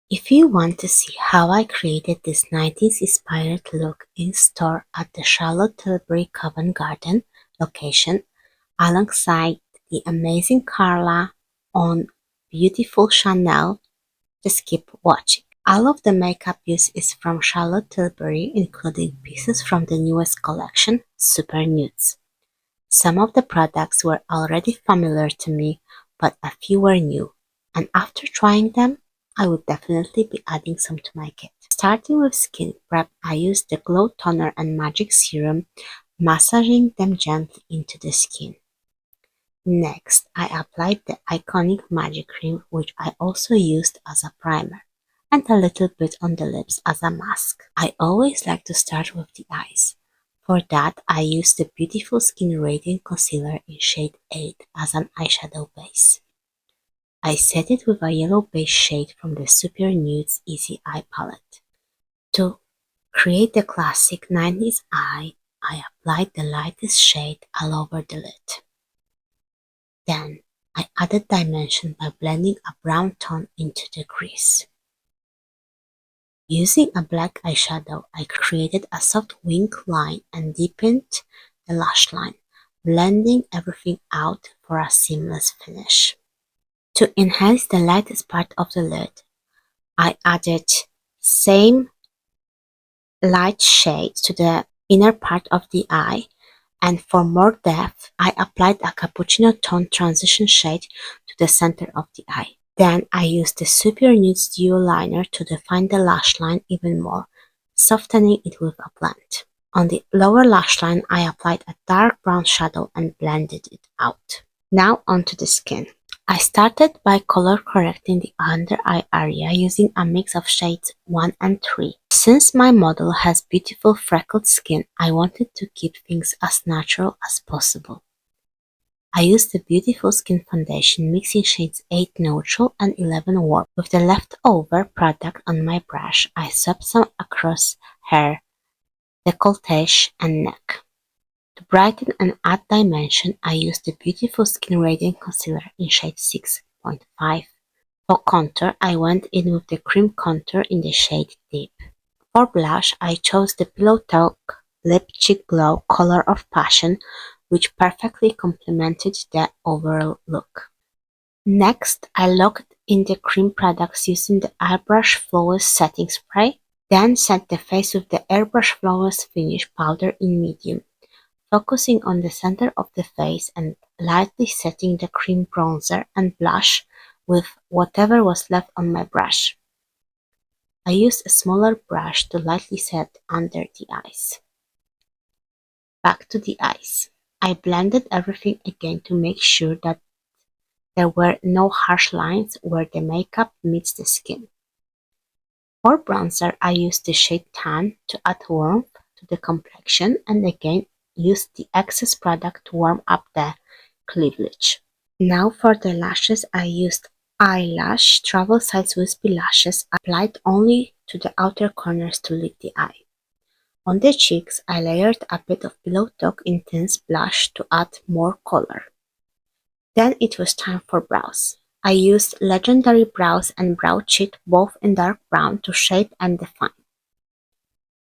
If you want to see how I created this 90s inspired look in store at the Charlotte Tilbury Covent Garden location, alongside the amazing Carla on beautiful Chanel, just keep watching. All of the makeup used is from Charlotte Tilbury, including pieces from the newest collection, Super Nudes. Some of the products were already familiar to me, but a few were new, and after trying them, I would definitely be adding some to my kit. Starting with skin prep, I used the Glow Toner and Magic Serum, massaging them gently into the skin. Next, I applied the iconic Magic Cream, which I also used as a primer, and a little bit on the lips as a mask. I always like to start with the eyes. For that, I used the beautiful Skin Radiant Concealer in shade 8 as an eyeshadow base. I set it with a yellow base shade from the Super Nudes Easy Eye palette. To create the classic 90s eye, I applied the lightest shade all over the lid. Then, I added dimension by blending a brown tone into the crease. Using a black eyeshadow, I created a soft wing line and deepened the lash line, blending everything out for a seamless finish. To enhance the lightest part of the lid, I added same light shade to the inner part of the eye, and for more depth, I applied a cappuccino tone transition shade to the center of the eye. Then I used the Super Nudes Duo Liner to define the lash line even more, softening it with a blend. On the lower lash line, I applied a dark brown shadow and blended it out. Now onto the skin. I started by color correcting the under eye area using a mix of shades 1 and 3. Since my model has beautiful freckled skin, I wanted to keep things as natural as possible. I used the Beautiful Skin Foundation mixing shades 8 Neutral and 11 Warm. With the leftover product on my brush, I swept some across hair, décolletage, and neck. To brighten and add dimension, I used the Beautiful Skin Radiant Concealer in shade 6.5. For contour, I went in with the Cream Contour in the shade Deep. For blush, I chose the Pillow Talk Lip Cheek Glow Color of Passion, which perfectly complemented the overall look. Next, I locked in the cream products using the Airbrush Flawless Setting Spray, then set the face with the Airbrush Flawless Finish Powder in medium, focusing on the center of the face and lightly setting the cream bronzer and blush with whatever was left on my brush. I used a smaller brush to lightly set under the eyes. Back to the eyes. I blended everything again to make sure that there were no harsh lines where the makeup meets the skin. For bronzer, I used the shade Tan to add warmth to the complexion and again used the excess product to warm up the cleavage. Now for the lashes, I used eyelash travel size wispy lashes applied only to the outer corners to lift the eye. On the cheeks, I layered a bit of Pillow Talk Intense blush to add more color. Then it was time for brows. I used Legendary Brows and Brow Cheat both in dark brown to shape and define.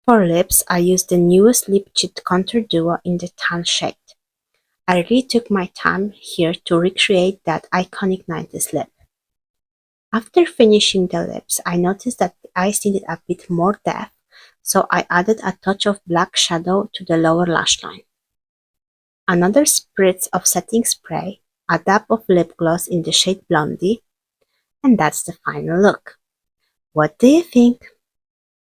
For lips, I used the newest Lip Cheat Contour Duo in the tan shade. I really took my time here to recreate that iconic 90s lip. After finishing the lips, I noticed that the eyes needed a bit more depth, so I added a touch of black shadow to the lower lash line. Another spritz of setting spray, a dab of lip gloss in the shade Blondie, and that's the final look. What do you think?